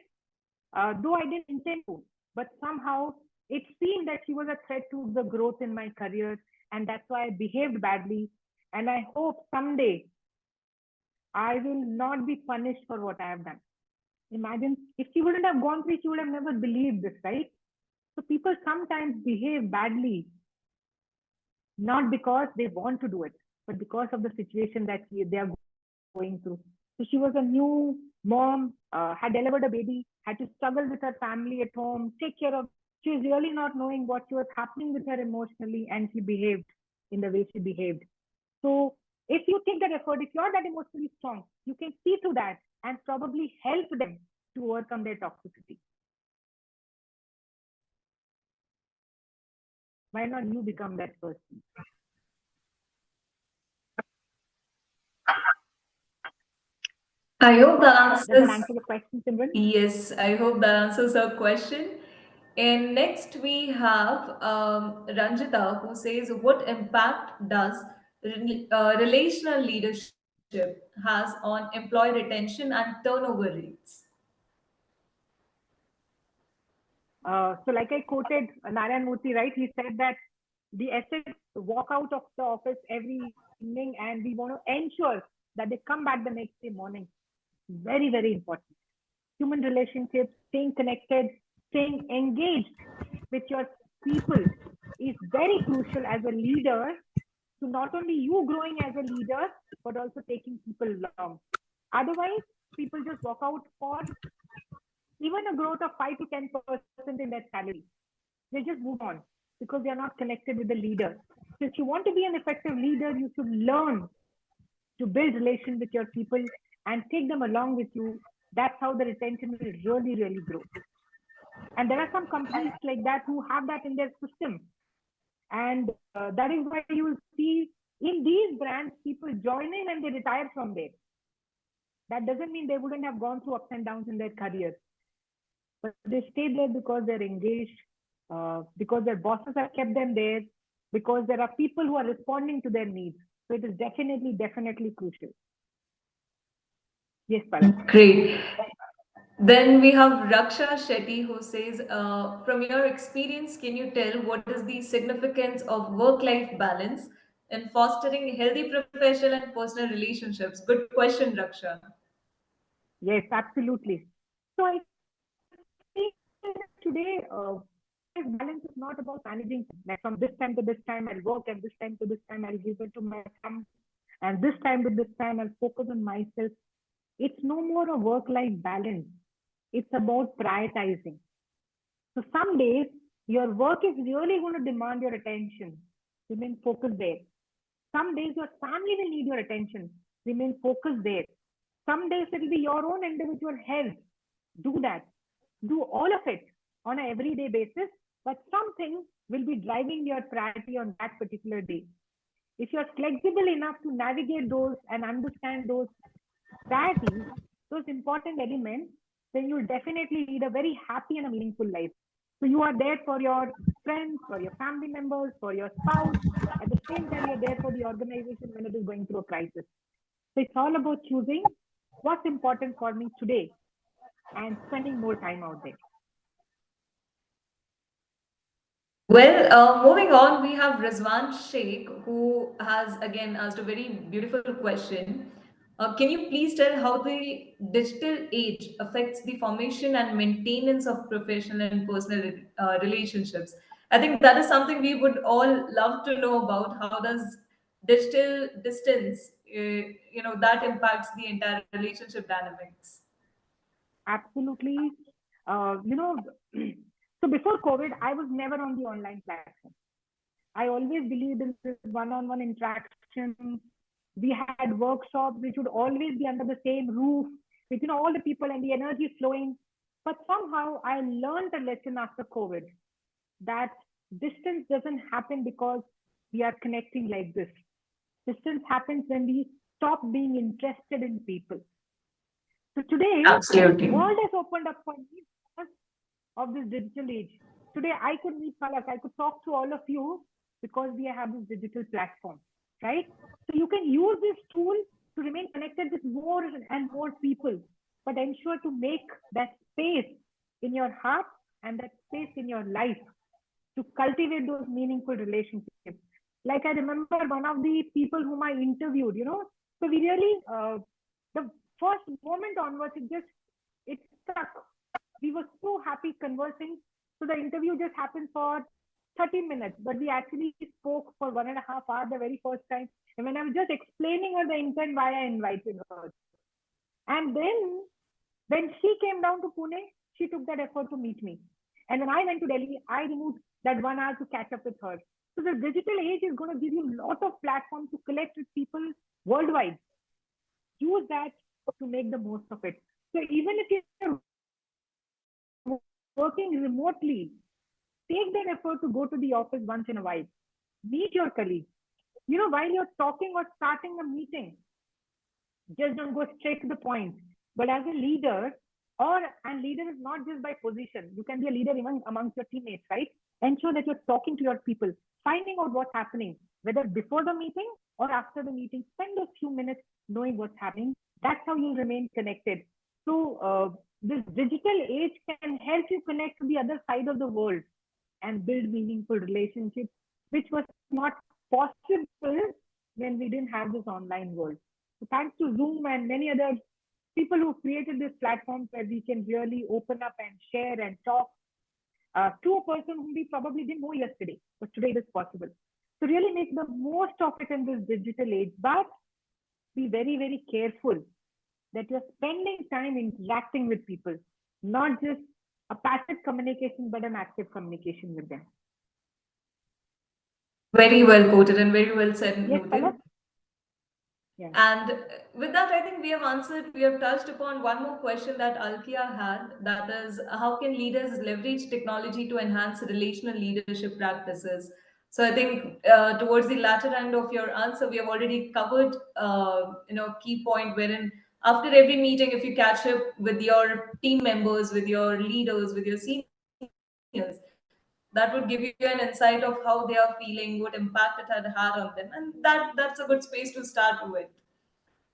though I didn't intend to. But somehow it seemed that she was a threat to the growth in my career, and that's why I behaved badly. And I hope someday I will not be punished for what I have done. Imagine if she wouldn't have gone through, she would have never believed this, right? So people sometimes behave badly, not because they want to do it, but because of the situation that they are going through. So she was a new mom, had delivered a baby, had to struggle with her family at home, take care of. She was really not knowing what was happening with her emotionally, and she behaved in the way she behaved. So if you take that effort, if you're that emotionally strong, you can see through that and probably help them to overcome their toxicity. Why not you become that person? I hope that Does that answers. answer the question, Simran? Yes, I hope that answers her question. And next we have Ranjita who says, what impact does relational leadership has on employee retention and turnover rates? So like I quoted Narayan Murthy, right? He said that the assets walk out of the office every evening and we want to ensure that they come back the next day morning. Very, very important. Human relationships, staying connected. Staying engaged with your people is very crucial as a leader, to not only you growing as a leader, but also taking people along. Otherwise, people just walk out for even a growth of 5 to 10% in their salary. They just move on because they are not connected with the leader. So if you want to be an effective leader, you should learn to build relations with your people and take them along with you. That's how the retention will really, really grow. And there are some companies like that who have that in their system. And that is why you will see in these brands, people join in and they retire from there. That doesn't mean they wouldn't have gone through ups and downs in their careers, but they stay there because they're engaged, because their bosses have kept them there, because there are people who are responding to their needs. So it is definitely, definitely crucial. Yes, Palak. Great. Then we have Raksha Shetty who says, from your experience, can you tell what is the significance of work-life balance in fostering healthy professional and personal relationships? Good question, Raksha. Yes, absolutely. So I think today, work-life balance is not about managing time. Like from this time to this time I'll work, and this time to this time I'll give it to my family, and this time to this time I'll focus on myself. It's no more a work-life balance. It's about prioritizing. So some days your work is really going to demand your attention. Remain focused there. Some days your family will need your attention. Remain focused there. Some days it will be your own individual health. Do that. Do all of it on an everyday basis, but something will be driving your priority on that particular day. If you're flexible enough to navigate those and understand those priorities, those important elements, then you'll definitely lead a very happy and a meaningful life. So you are there for your friends, for your family members, for your spouse. At the same time, you're there for the organization when it is going through a crisis. So it's all about choosing what's important for me today and spending more time out there. Well, moving on, we have Rizwan Sheikh, who has again asked a very beautiful question. Can you please tell how the digital age affects the formation and maintenance of professional and personal relationships? I think that is something we would all love to know about. How does digital distance, that impacts the entire relationship dynamics? Absolutely. You know, so before COVID, I was never on the online platform. I always believed in this one-on-one interaction. We had workshops which would always be under the same roof with all the people and the energy flowing. But somehow I learned a lesson after COVID that distance doesn't happen because we are connecting like this. Distance happens when we stop being interested in people. So today, Absolutely. world has opened up for me because of this digital age. Today, I could meet Palak, I could talk to all of you because we have this digital platform, right? So you can use this tool to remain connected with more and more people, but ensure to make that space in your heart and that space in your life to cultivate those meaningful relationships. Like I remember one of the people whom I interviewed, so we really, the first moment onwards, it stuck. We were so happy conversing. So the interview just happened for 30 minutes, but we actually spoke for 1.5 hours the very first time. And when I was just explaining her the intent why I invited her. And then when she came down to Pune, she took that effort to meet me. And when I went to Delhi, I removed that 1 hour to catch up with her. So the digital age is going to give you a lot of platforms to connect with people worldwide. Use that to make the most of it. So even if you're working remotely, take that effort to go to the office once in a while. Meet your colleagues. While you're talking or starting a meeting, just don't go straight to the point. But as a leader, and leader is not just by position. You can be a leader even amongst your teammates, right? Ensure that you're talking to your people, finding out what's happening, whether before the meeting or after the meeting. Spend a few minutes knowing what's happening. That's how you'll remain connected. So this digital age can help you connect to the other side of the world and build meaningful relationships, which was not possible when we didn't have this online world. So thanks to Zoom and many other people who created this platform where we can really open up and share and talk. to a person whom we probably didn't know yesterday, but today it is possible. So really make the most of it in this digital age, but be very, very careful that you're spending time interacting with people, not just a passive communication, but an active communication with them. Very well quoted and very well said, Yes, Palak? Nutan. Yeah. And with that, I think we have touched upon one more question that Alkia had. That is, how can leaders leverage technology to enhance relational leadership practices? So I think towards the latter end of your answer, we have already covered, key point wherein after every meeting, if you catch up with your team members, with your leaders, with your seniors, that would give you an insight of how they are feeling, what impact it had had on them, and that's a good space to start with.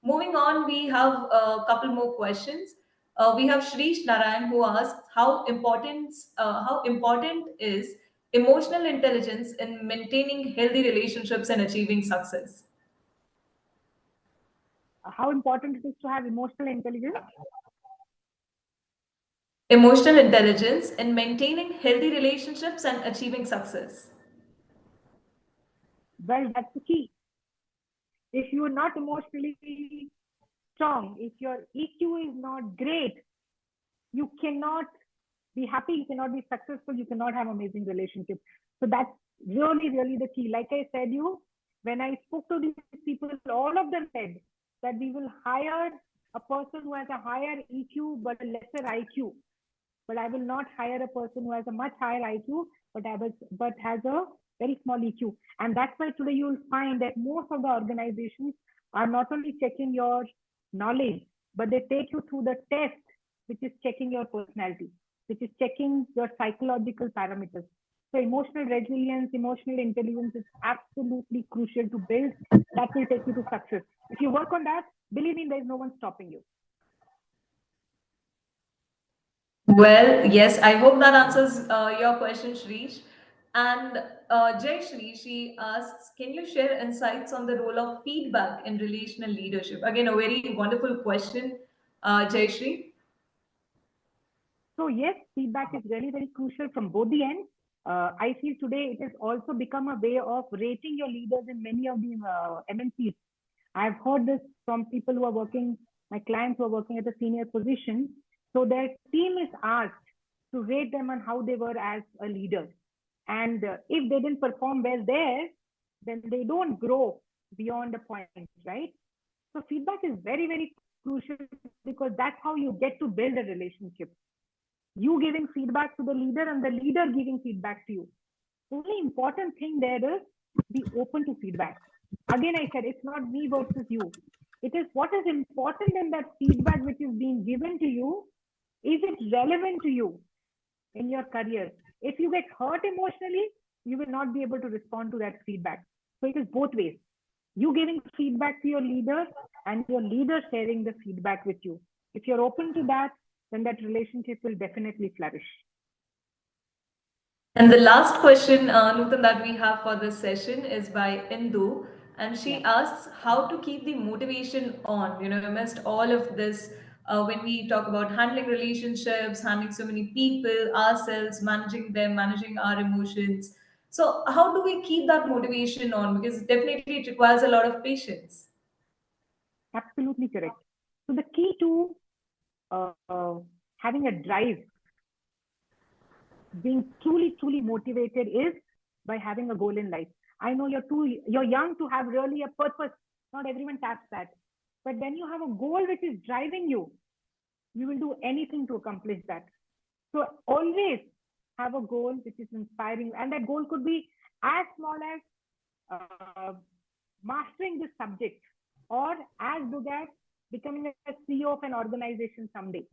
Moving on, we have a couple more questions. We have Shrish Narayan who asks how important is emotional intelligence in maintaining healthy relationships and achieving success. How important it is to have emotional intelligence? Emotional intelligence in maintaining healthy relationships and achieving success. Well, that's the key. If you are not emotionally strong, if your EQ is not great, you cannot be happy, you cannot be successful, you cannot have amazing relationships. So that's really, really the key. Like I said, when I spoke to these people, all of them said that we will hire a person who has a higher EQ but a lesser IQ. But I will not hire a person who has a much higher IQ but has a very small EQ. And that's why today you'll find that most of the organizations are not only checking your knowledge, but they take you through the test, which is checking your personality, which is checking your psychological parameters. So emotional resilience, emotional intelligence is absolutely crucial to build. That will take you to success. If you work on that, believe me, there's no one stopping you. Well, yes, I hope that answers your question, Shrish. And Jay Shri, she asks, can you share insights on the role of feedback in relational leadership? Again, a very wonderful question, Jay Shri. So yes, feedback is really very crucial from both the ends. I feel today it has also become a way of rating your leaders in many of the MNCs. I've heard this from people who are working, my clients who are working at a senior position. So their team is asked to rate them on how they were as a leader. And if they didn't perform well there, then they don't grow beyond a point, right? So feedback is very, very crucial because that's how you get to build a relationship. You giving feedback to the leader and the leader giving feedback to you. The only important thing there is be open to feedback. Again, I said it's not me versus you. It is what is important in that feedback which is being given to you. Is it relevant to you in your career? If you get hurt emotionally, you will not be able to respond to that feedback. So it is both ways. You giving feedback to your leader and your leader sharing the feedback with you. If you're open to that, then that relationship will definitely flourish. And the last question, Nutan, that we have for this session is by Indu. And Yeah. she asks how to keep the motivation on, amidst all of this, when we talk about handling relationships, handling so many people, ourselves, managing them, managing our emotions. So, how do we keep that motivation on? Because definitely it requires a lot of patience. Absolutely correct. So the key to having a drive, being truly, truly motivated is by having a goal in life. I know you're young to have really a purpose. Not everyone taps that. But when you have a goal which is driving you, you will do anything to accomplish that. So always have a goal which is inspiring. And that goal could be as small as uh, mastering this subject or as big as becoming a CEO of an organization someday.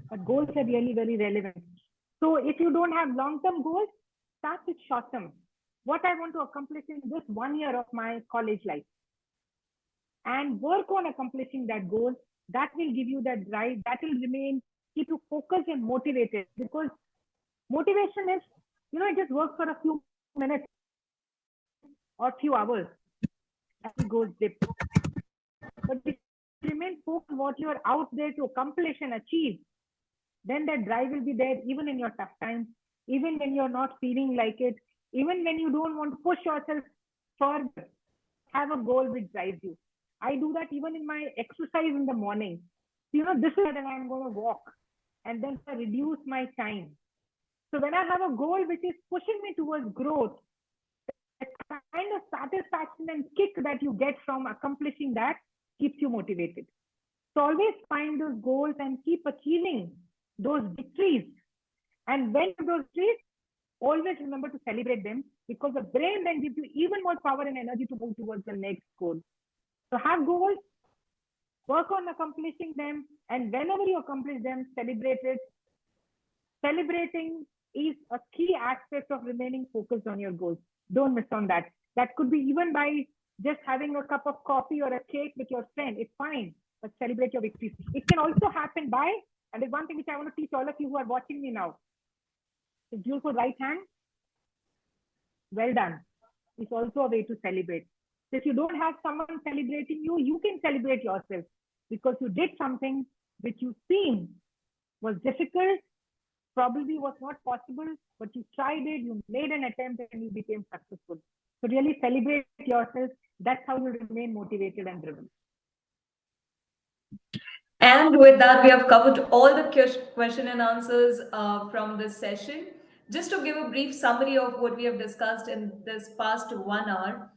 But goals are really very relevant. So if you don't have long-term goals, start with short-term. What I want to accomplish in this 1 year of my college life and work on accomplishing that goal. That will give you that drive. That will keep you focused and motivated because motivation is, it just works for a few minutes or few hours and it goes dip. But if you remain focused on what you're out there to accomplish and achieve, then that drive will be there even in your tough times, even when you're not feeling like it, even when you don't want to push yourself further. Have a goal which drives you. I do that even in my exercise in the morning. This is that I'm going to walk, and then I reduce my time. So when I have a goal which is pushing me towards growth, the kind of satisfaction and kick that you get from accomplishing that keeps you motivated. So always find those goals and keep achieving those victories. And when those victories, always remember to celebrate them, because the brain then gives you even more power and energy to move towards the next goal. So have goals, work on accomplishing them, and whenever you accomplish them, celebrate it. Celebrating is a key aspect of remaining focused on your goals. Don't miss on that. That could be even by just having a cup of coffee or a cake with your friend. It's fine, but celebrate your victories. It can also happen by, and there's one thing which I want to teach all of you who are watching me now. The beautiful right hand, well done. It's also a way to celebrate. So if you don't have someone celebrating you, you can celebrate yourself, because you did something which you seen was difficult, probably was not possible, but you tried it, you made an attempt, and you became successful. So really celebrate yourself. That's how you remain motivated and driven. And with that, we have covered all the question and answers from this session. Just to give a brief summary of what we have discussed in this past 1 hour,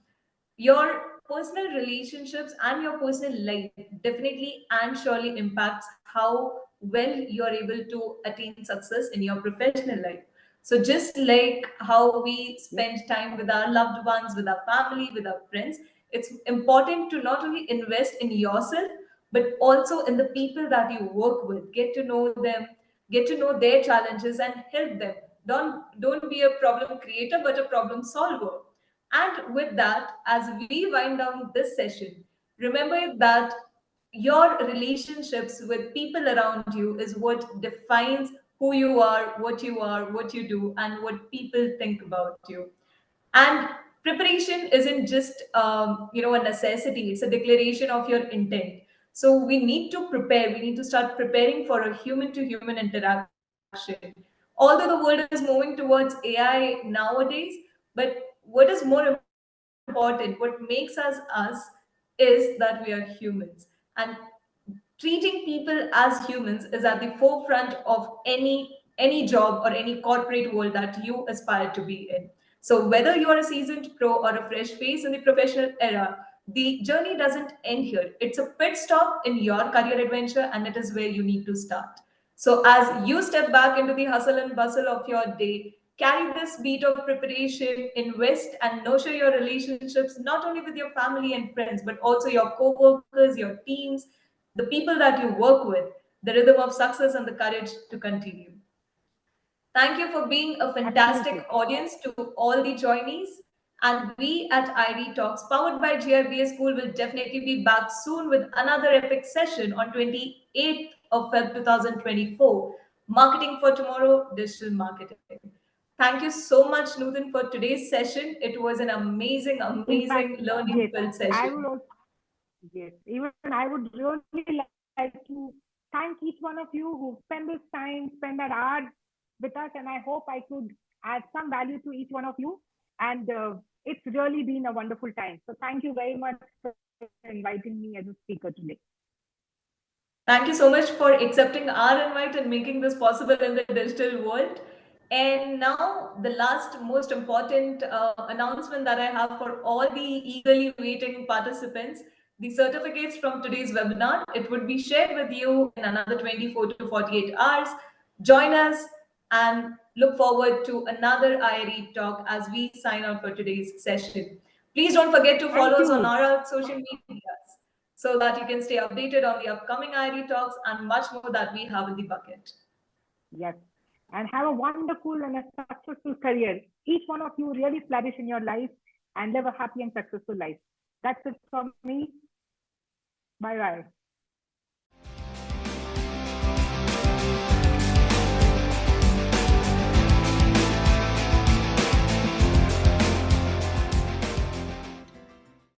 your personal relationships and your personal life definitely and surely impacts how well you're able to attain success in your professional life. So just like how we spend time with our loved ones, with our family, with our friends, it's important to not only invest in yourself but also in the people that you work with. Get to know them, get to know their challenges and help them. Don't be a problem creator but a problem solver. And with that, as we wind down this session, remember that your relationships with people around you is what defines who you are, what you do, and what people think about you. And preparation isn't just a necessity; it's a declaration of your intent. So we need to prepare. We need to start preparing for a human-to-human interaction. Although the world is moving towards AI nowadays, but what is more important, what makes us is that we are humans. And treating people as humans is at the forefront of any job or any corporate world that you aspire to be in. So whether you are a seasoned pro or a fresh face in the professional era, the journey doesn't end here. It's a pit stop in your career adventure, and it is where you need to start. So as you step back into the hustle and bustle of your day, carry this beat of preparation, invest and nurture your relationships, not only with your family and friends, but also your co-workers, your teams, the people that you work with, the rhythm of success and the courage to continue. Thank you for being a fantastic Absolutely. audience to all the joinees. And we at IRE Talks, powered by GIBS School, will definitely be back soon with another epic session on 28th of Feb 2024. Marketing for Tomorrow, Digital Marketing. Thank you so much, Nutan, for today's session. It was an amazing, In fact, amazing learning yes, filled I session. would also, yes, even I would really like to thank each one of you who spend this time, spend that hour with us, and I hope I could add some value to each one of you. And it's really been a wonderful time. So thank you very much for inviting me as a speaker today. Thank you so much for accepting our invite and making this possible in the digital world. And now, the last most important announcement that I have for all the eagerly waiting participants, the certificates from today's webinar, it would be shared with you in another 24 to 48 hours. Join us and look forward to another IRE talk as we sign out for today's session. Please don't forget to Thank follow us on you. our social media so that you can stay updated on the upcoming IRE talks and much more that we have in the bucket. Yes. And have a wonderful and a successful career. Each one of you really flourish in your life and live a happy and successful life. That's it from me. Bye bye.